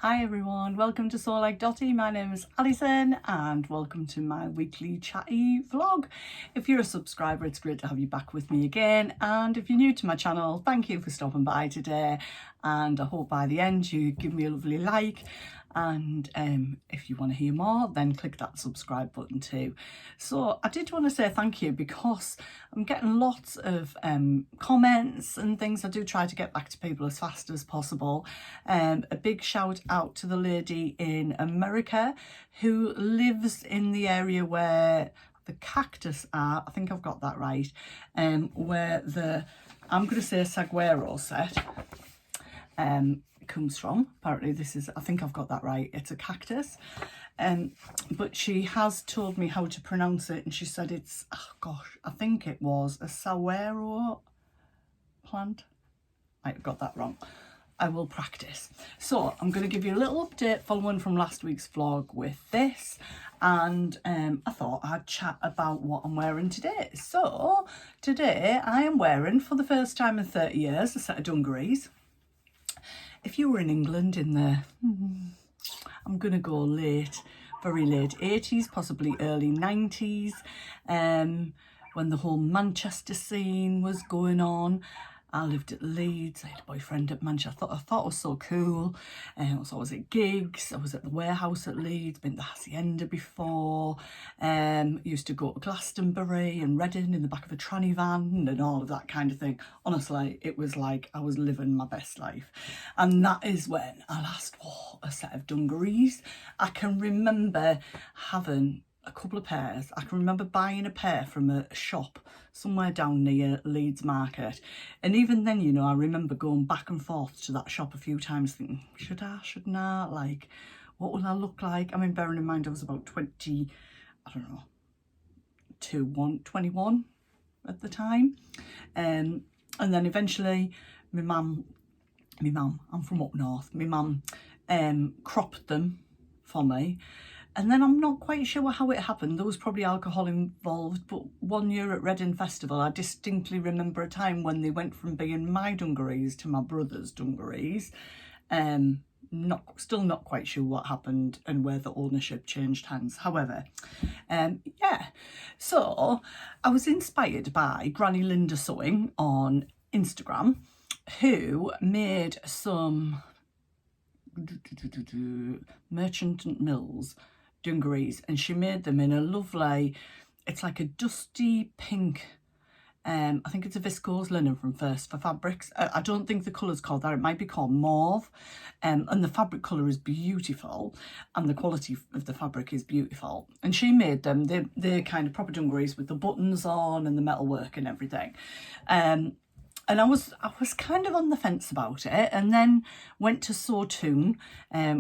Hi everyone, welcome to Sew Like Dotty. My name is Alison and welcome to my weekly chatty vlog. If you're a subscriber, it's great to have you back with me again, and if you're new to my channel, thank you for stopping by today, and I hope by the end you give me a lovely like, and if you want to hear more then click that subscribe button too. So I did want to say thank you because I'm getting lots of comments and things. I do try to get back to people as fast as possible. A big shout out to the lady in America who lives in the area where the cactus are, I think I've got that right, where the, I'm going to say saguaro set comes from. Apparently this is, I think I've got that right, it's a cactus, but she has told me how to pronounce it, and she said it's, oh gosh, I think it was a saguaro plant. I got that wrong. I will practice. So I'm going to give you a little update following from last week's vlog with this, and I thought I'd chat about what I'm wearing today. So today I am wearing, for the first time in 30 years, a set of dungarees. If you were in England in the, I'm going to go late, very late 80s, possibly early 90s, when the whole Manchester scene was going on. I lived at Leeds, I had a boyfriend at Manchester. I thought it was so cool. So I was at gigs, I was at the warehouse at Leeds, been to the Hacienda before, used to go to Glastonbury and Reading in the back of a tranny van and all of that kind of thing. Honestly, it was like I was living my best life. And that is when I last wore a set of dungarees. I can remember having a couple of pairs. I can remember buying a pair from a shop somewhere down near Leeds Market, and even then, you know, I remember going back and forth to that shop a few times thinking, should I, shouldn't I, like, what will I look like? I mean, bearing in mind I was about 20, I don't know, 21 at the time, and then eventually my mum, I'm from up north, my mum cropped them for me. And then I'm not quite sure how it happened. There was probably alcohol involved, but one year at Reading Festival, I distinctly remember a time when they went from being my dungarees to my brother's dungarees. Still not quite sure what happened and where the ownership changed hands. However, yeah. So I was inspired by Granny Linda Sewing on Instagram, who made some Merchant Mills dungarees, and she made them in a lovely, it's like a dusty pink, I think it's a viscose linen from First for Fabrics. I don't think the colour's called that, it might be called mauve, and the fabric colour is beautiful and the quality of the fabric is beautiful, and she made them, they're kind of proper dungarees with the buttons on and the metalwork and everything. And I was kind of on the fence about it, and then went to Sew Toon,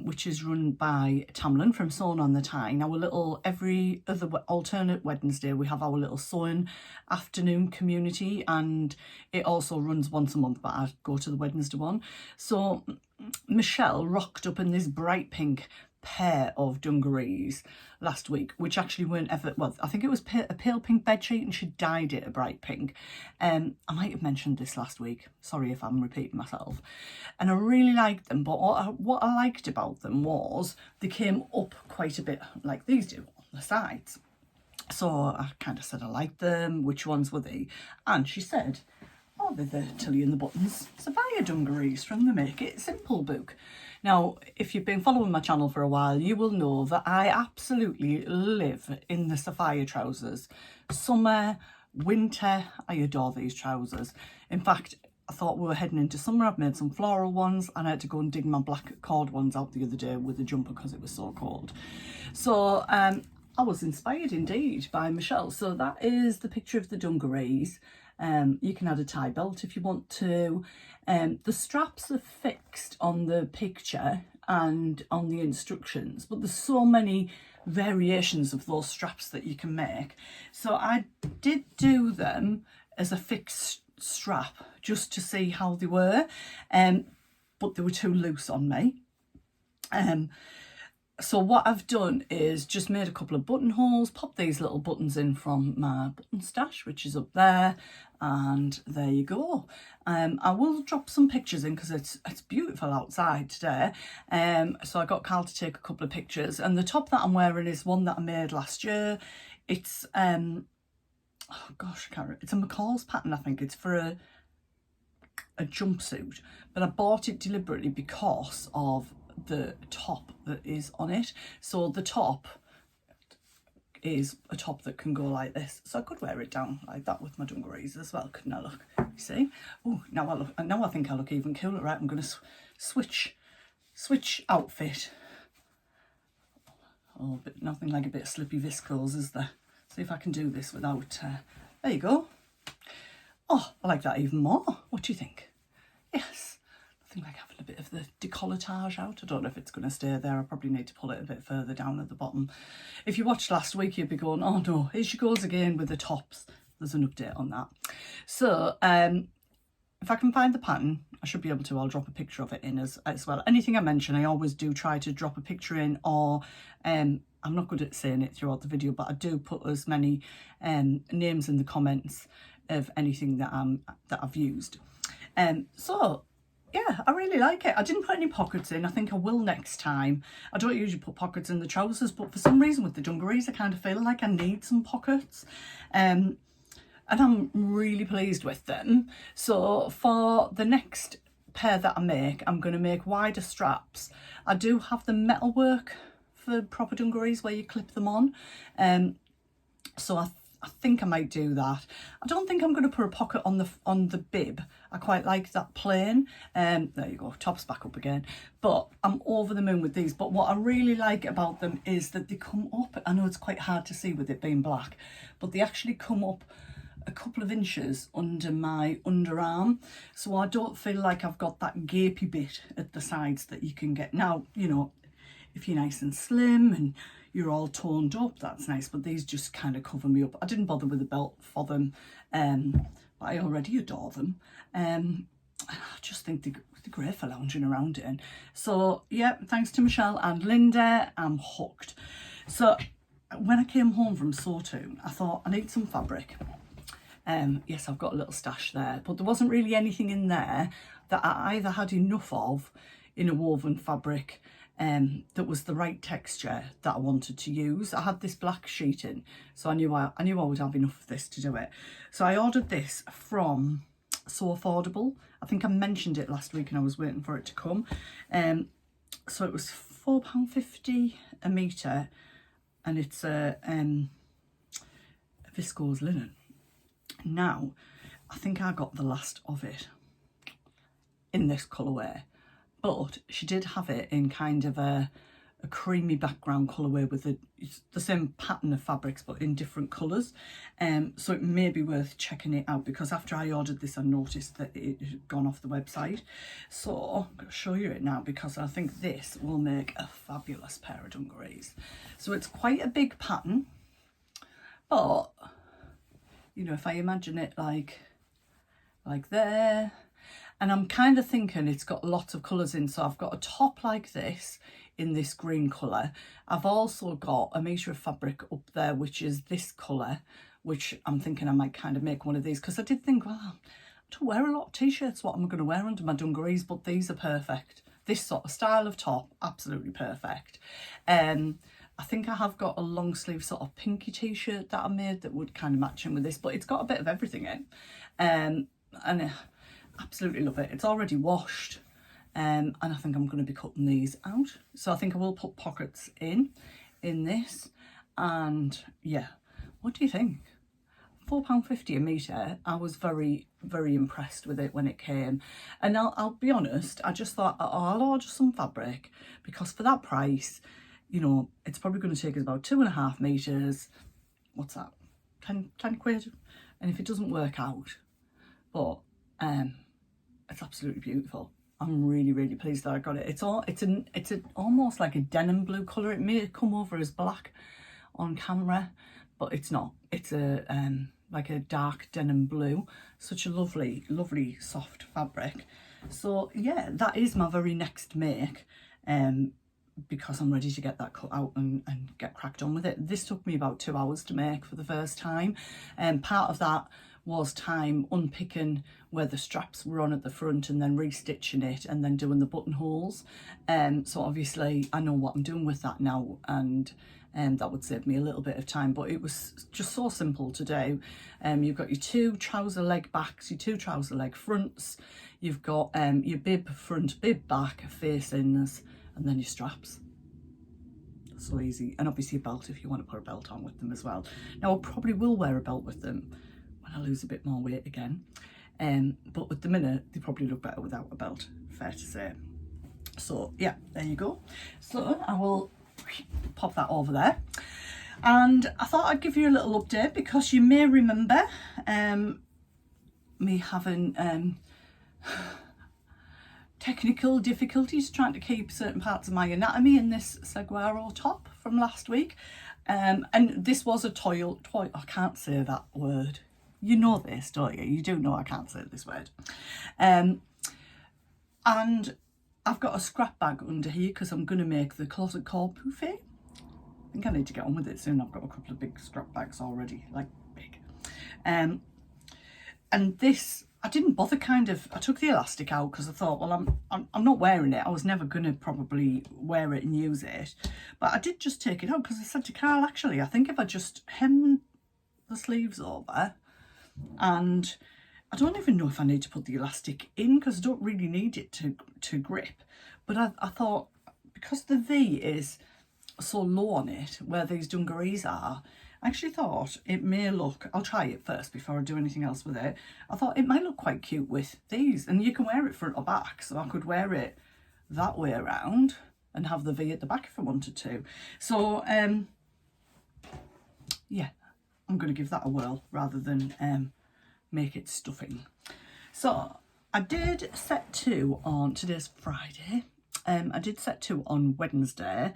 which is run by Tamlin from Sewn on the Tyne. Our little, every other alternate Wednesday, we have our little sewing afternoon community, and it also runs once a month, but I go to the Wednesday one. So Michelle rocked up in this bright pink pair of dungarees last week, which actually weren't ever, well, I think it was a pale pink bedsheet and she dyed it a bright pink. I might have mentioned this last week, sorry if I'm repeating myself, and I really liked them, but what I liked about them was they came up quite a bit like these do on the sides. So I kind of said I liked them, which ones were they, and she said, oh, they're the Tilly and the Buttons safiya dungarees from the Make It Simple book. Now, if you've been following my channel for a while, you will know that I absolutely live in the safiya trousers. Summer, winter, I adore these trousers. In fact, I thought we were heading into summer. I've made some floral ones, and I had to go and dig my black cord ones out the other day with the jumper because it was so cold. So I was inspired indeed by Michelle. So that is the picture of the dungarees. You can add a tie belt if you want to. The straps are fixed on the picture and on the instructions, but there's so many variations of those straps that you can make. So I did do them as a fixed strap just to see how they were, but they were too loose on me. So what I've done is just made a couple of buttonholes, popped these little buttons in from my button stash, which is up there, and there you go. I will drop some pictures in because it's beautiful outside today. So I got Carl to take a couple of pictures, and the top that I'm wearing is one that I made last year. It's oh gosh, I can't remember. It's a Mccalls pattern, I think. It's for a jumpsuit, but I bought it deliberately because of the top that is on it. So the top is a top that can go like this, so I could wear it down like that with my dungarees as well, couldn't I? Look, you see? Oh, now I think I look even cooler. Right, I'm going to switch outfit. Oh, but nothing like a bit of slippy viscose, is there? See if I can do this without there you go. Oh, I like that even more. What do you think? Yes. I think like having a bit of the decolletage out. I don't know if it's going to stay there. I probably need to pull it a bit further down at the bottom. If you watched last week, you'd be going, oh no, here she goes again with the tops. There's an update on that. So if I can find the pattern, I should be able to. I'll drop a picture of it in as well. Anything I mention, I always do try to drop a picture in, or I'm not good at saying it throughout the video, but I do put as many names in the comments of anything that I've used. So yeah, I really like it. I didn't put any pockets in. I think I will next time. I don't usually put pockets in the trousers, but for some reason with the dungarees, I kind of feel like I need some pockets. And I'm really pleased with them. So for the next pair that I make, I'm going to make wider straps. I do have the metalwork for proper dungarees where you clip them on. So I think I might do that. I don't think I'm going to put a pocket on the bib. I quite like that plain. There you go, tops back up again. But I'm over the moon with these. But what I really like about them is that they come up. I know it's quite hard to see with it being black, but they actually come up a couple of inches under my underarm. So I don't feel like I've got that gapey bit at the sides that you can get. Now, you know, if you're nice and slim and you're all toned up, that's nice, but these just kind of cover me up. I didn't bother with a belt for them, but I already adore them. I just think they're great for lounging around in. So yeah, thanks to Michelle and Linda, I'm hooked. So when I came home from Sawtune, I thought I need some fabric. Yes, I've got a little stash there, but there wasn't really anything in there that I either had enough of in a woven fabric that was the right texture that I wanted to use. I had this black sheeting, so I knew I would have enough of this to do it. So I ordered this from So Affordable. I think I mentioned it last week and I was waiting for it to come. So it was £4.50 a metre, and it's a viscose linen. Now, I think I got the last of it in this colourway, but she did have it in kind of a creamy background colourway with the same pattern of fabrics but in different colours. So it may be worth checking it out, because after I ordered this I noticed that it had gone off the website. So I'm going to show you it now because I think this will make a fabulous pair of dungarees. So it's quite a big pattern, but you know, if I imagine it like there, and I'm kind of thinking it's got lots of colours in. So I've got a top like this in this green colour. I've also got a metre of fabric up there, which is this colour, which I'm thinking I might kind of make one of these, because I did think, well, I don't wear a lot of t-shirts. What am I going to wear under my dungarees? But these are perfect. This sort of style of top, absolutely perfect. I think I have got a long sleeve sort of pinky t-shirt that I made that would kind of match in with this, but it's got a bit of everything in. And I absolutely love it. It's already washed, and I think I'm going to be cutting these out. So I think I will put pockets in this. And yeah, what do you think? £4.50 a metre. I was very, very impressed with it when it came. And I'll be honest, I just thought, oh, I'll order some fabric, because for that price, you know, it's probably going to take us about 2.5 metres. What's that? 10 quid? And if it doesn't work out, but it's absolutely beautiful. I'm really, really pleased that I got it. It's almost like a denim blue colour. It may come over as black on camera, but it's not. It's a like a dark denim blue. Such a lovely, lovely soft fabric. So yeah, that is my very next make. because I'm ready to get that cut out and get cracked on with it. This took me about 2 hours to make for the first time, and part of that was time unpicking where the straps were on at the front and then restitching it and then doing the buttonholes. So obviously I know what I'm doing with that now, and that would save me a little bit of time, but it was just so simple to do. You've got your 2 trouser leg backs, your 2 trouser leg fronts, you've got your bib front, bib back facings, and then your straps. So easy. And obviously a belt if you want to put a belt on with them as well. Now I probably will wear a belt with them when I lose a bit more weight again, but at the minute they probably look better without a belt, fair to say. So yeah, there you go. So I will pop that over there, and I thought I'd give you a little update because you may remember me having technical difficulties trying to keep certain parts of my anatomy in this Saguaro top from last week, and this was a toil, I can't say that word, you know this, don't you? You do know I can't say this word. And I've got a scrap bag under here because I'm going to make the closet core buffet. I think I need to get on with it soon. I've got a couple of big scrap bags already, like big. And this, I didn't bother I took the elastic out because I thought, well, I'm not wearing it. I was never going to probably wear it and use it. But I did just take it out because I said to Carl, actually, I think if I just hem the sleeves over, and I don't even know if I need to put the elastic in because I don't really need it to grip. But I thought, because the V is so low on it, where these dungarees are, I actually thought it may look, I'll try it first before I do anything else with it. I thought it might look quite cute with these, and you can wear it front or back, so I could wear it that way around and have the V at the back if I wanted to. So yeah, I'm going to give that a whirl rather than make it stuffing. So I did set 2 on, today's Friday, I did set 2 on Wednesday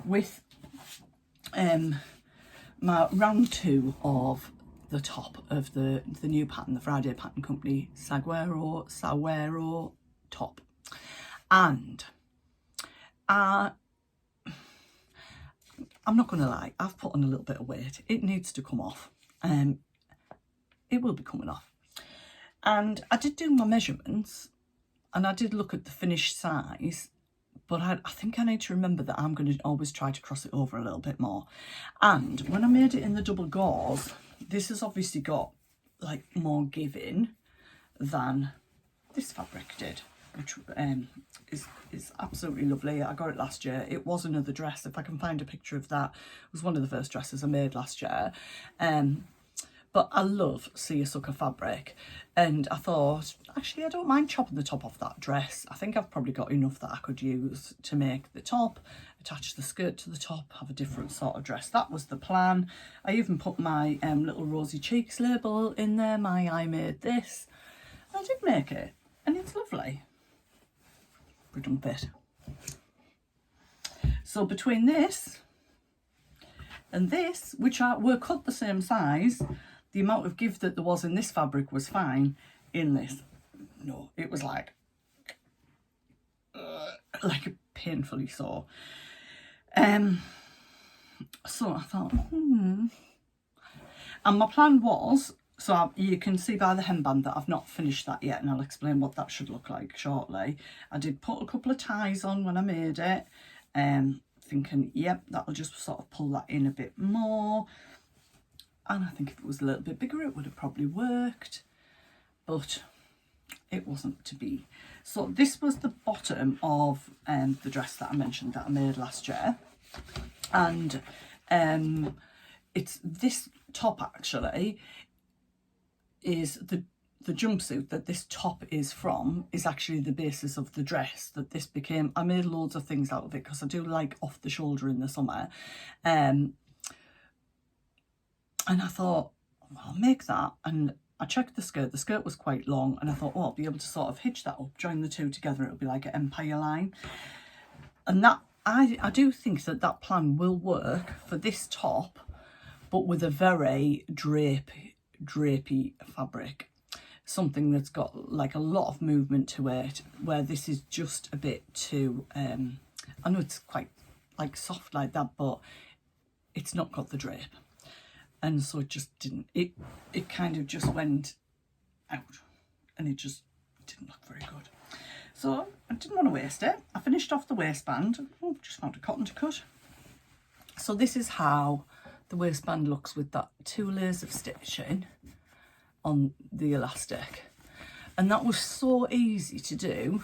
with my round 2 of the top of the new pattern, the Friday Pattern Company Saguaro top. And I'm not going to lie, I've put on a little bit of weight. It needs to come off. It will be coming off. And I did do my measurements and I did look at the finished size, but I think I need to remember that I'm going to always try to cross it over a little bit more. And when I made it in the double gauze, this has obviously got like more give-in than this fabric did, which is absolutely lovely. I got it last year. It was another dress. If I can find a picture of that, it was one of the first dresses I made last year. But I love seersucker fabric, and I thought, actually, I don't mind chopping the top off that dress. I think I've probably got enough that I could use to make the top, attach the skirt to the top, have a different sort of dress. That was the plan. I even put my little rosy cheeks label in there, my I made this. I did make it, and it's lovely. Pretty bit. So between this and this, which were cut the same size, the amount of give that there was in this fabric was fine. In this, no, it was like painfully sore. So I thought, And my plan was, so you can see by the hemband that I've not finished that yet, and I'll explain what that should look like shortly. I did put a couple of ties on when I made it, thinking, yep, that'll just sort of pull that in a bit more. And I think if it was a little bit bigger, it would have probably worked, but it wasn't to be. So this was the bottom of the dress that I mentioned that I made last year. And it's this top actually is the jumpsuit that this top is from is actually the basis of the dress that this became. I made loads of things out of it because I do like off the shoulder in the summer. And I thought, well, I'll make that. And I checked the skirt. The skirt was quite long. And I thought, oh, I'll be able to sort of hitch that up, join the two together. It'll be like an empire line. And that, I do think that that plan will work for this top, but with a very drapey fabric. Something that's got like a lot of movement to it, where this is just a bit too, I know it's quite like soft like that, but it's not got the drape. And so it just didn't, it kind of just went out, and it just didn't look very good. So I didn't want to waste it. I finished off the waistband. Oh, just found a cotton to cut. So this is how the waistband looks with that 2 layers of stitching on the elastic. And that was so easy to do.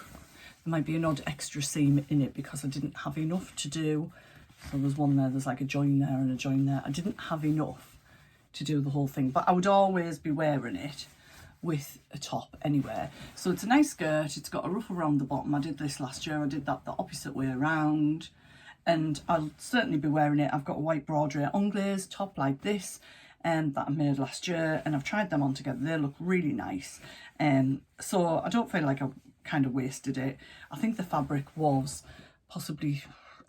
There might be an odd extra seam in it because I didn't have enough to do. So there's one there, there's like a join there and a join there. I didn't have enough to do the whole thing, but I would always be wearing it with a top anywhere. So it's a nice skirt, it's got a ruff around the bottom. I did this last year, I did that the opposite way around, and I'll certainly be wearing it. I've got a white broderie anglaise top like this that I made last year, and I've tried them on together. They look really nice, so I don't feel like I kind of wasted it. I think the fabric was possibly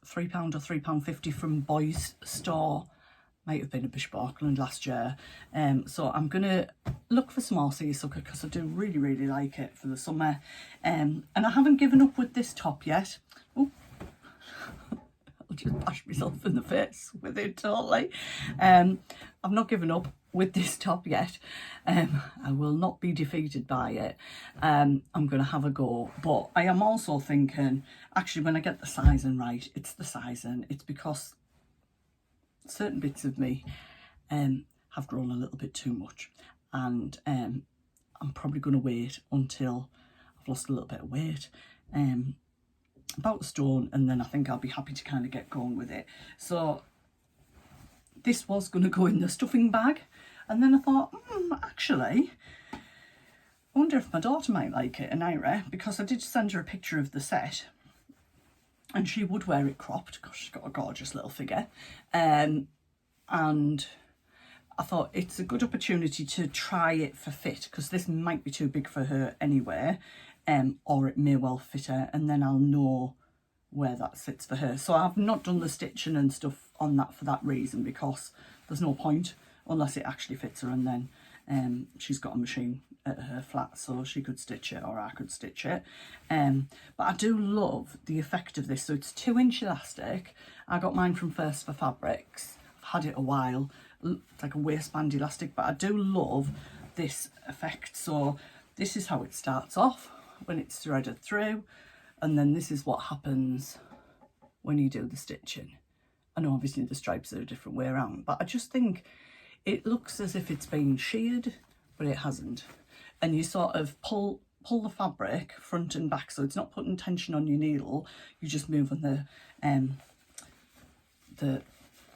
£3 or £3.50 from Boys Store. Might have been a Bishop Auckland last year. So I'm gonna look for some more seersucker because I do really like it for the summer. And I haven't given up with this top yet. Oh, I'll just bash myself in the face with it totally. I've not given up with this top yet. I will not be defeated by it. I'm gonna have a go, but I am also thinking, actually, when I get the sizing right, it's the sizing. It's because certain bits of me have grown a little bit too much, and I'm probably going to wait until I've lost a little bit of weight, about a stone, and then I think I'll be happy to kind of get going with it. So this was going to go in the stuffing bag, and then I thought, actually, I wonder if my daughter might like it, and Ira, because I did send her a picture of the set, and she would wear it cropped because she's got a gorgeous little figure. And I thought it's a good opportunity to try it for fit, because this might be too big for her anyway, or it may well fit her, and then I'll know where that sits for her. So I've not done the stitching and stuff on that for that reason, because there's no point unless it actually fits her, and then she's got a machine at her flat, so she could stitch it or I could stitch it. But I do love the effect of this. So it's 2-inch elastic. I got mine from First for Fabrics. I've had it a while. It's like a waistband elastic, but I do love this effect. So this is how it starts off when it's threaded through, and then this is what happens when you do the stitching. I know obviously the stripes are a different way around, but I just think it looks as if it's been sheared, but it hasn't. And you sort of pull the fabric front and back, so it's not putting tension on your needle. You're just moving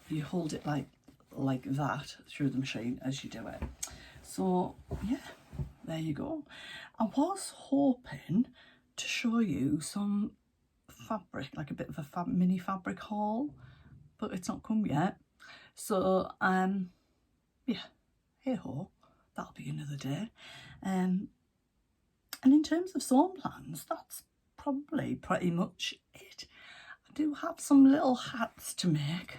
you hold it like that through the machine as you do it. So yeah, there you go. I was hoping to show you some fabric, like a bit of a mini fabric haul, but it's not come yet. So yeah, hey ho, that'll be another day. And in terms of sewing plans, that's probably pretty much it. I do have some little hats to make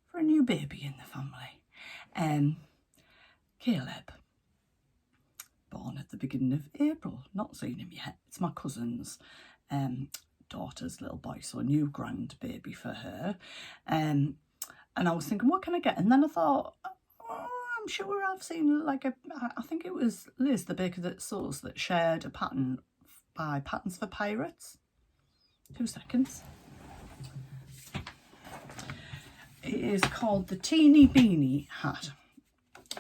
for a new baby in the family. Caleb, born at the beginning of April, not seen him yet. It's my cousin's daughter's little boy, so a new grandbaby for her. And I was thinking, what can I get? And then I thought, I'm sure I've seen I think it was Liz, the baker that sews, that shared a pattern by Patterns for Pirates. 2 seconds. It is called the Teeny Beanie hat.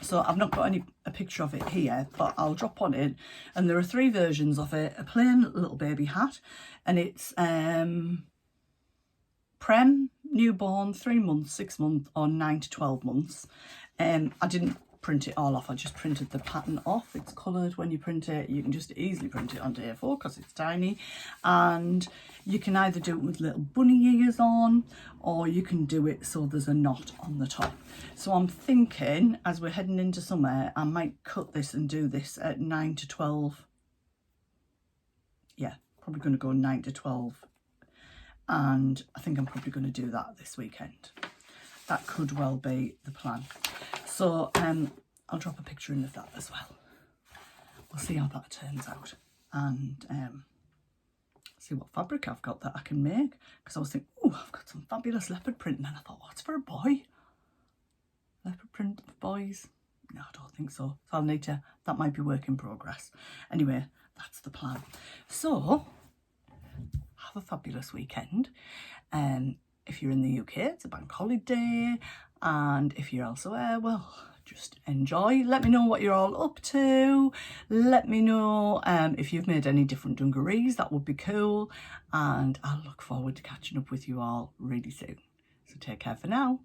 So I've not got a picture of it here, but I'll drop on it. And there are 3 versions of it. A plain little baby hat, and it's prem, newborn, 3 months, 6 months, or 9 to 12 months. I didn't print it all off, I just printed the pattern off. It's coloured when you print it. You can just easily print it onto A4 because it's tiny, and you can either do it with little bunny ears on, or you can do it so there's a knot on the top. So I'm thinking, as we're heading into summer, I might cut this and do this at 9 to 12. Yeah, probably going to go 9 to 12, and I think I'm probably going to do that this weekend. That could well be the plan. So I'll drop a picture in of that as well. We'll see how that turns out, and see what fabric I've got that I can make, because I was thinking, oh, Oh, I've got some fabulous leopard print, and then I thought, what's for a boy? Leopard print for boys? No, I don't think so. So I'll need to, that might be work in progress. Anyway, that's the plan. So, have a fabulous weekend. If you're in the UK, it's a bank holiday. And if you're elsewhere, well, just enjoy. Let me know what you're all up to. Let me know if you've made any different dungarees. That would be cool. And I'll look forward to catching up with you all really soon. So take care for now.